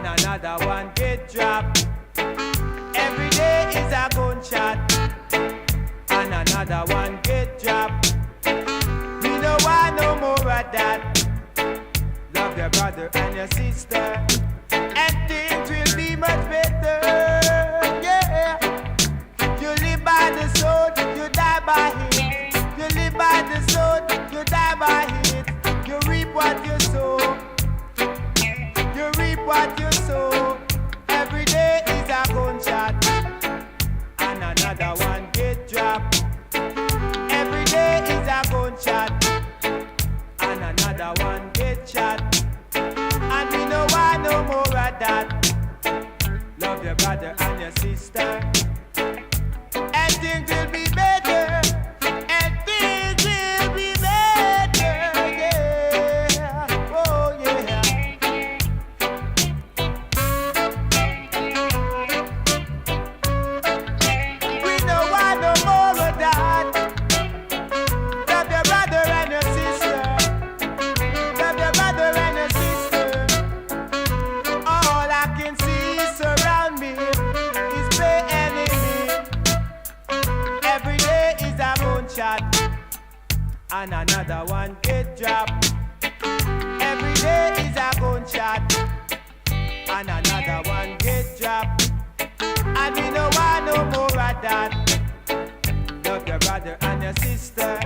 and another one get dropped. Every day is a gunshot, and another one get dropped. We don't want no more of that. Love your brother and your sister, and things will be much better. Yeah, you live by the sword, you die by it. You live by the sword, you die by it. You reap what you sow. You reap what you sow. Every day is a gunshot, and another one get dropped. Every day is a gunshot, and another one get shot. And we don't want no more of that. Love your brother and your sister, and things will be better. And things will be better, yeah. Oh yeah. We don't want no more of that. Love your brother and your sister. Love your brother and your sister. All I can see surround me is my enemy. Every day is a gunshot, and another one get dropped. Every day is a gunshot, and another one get dropped. And we don't want no more of that. Love your brother and your sister.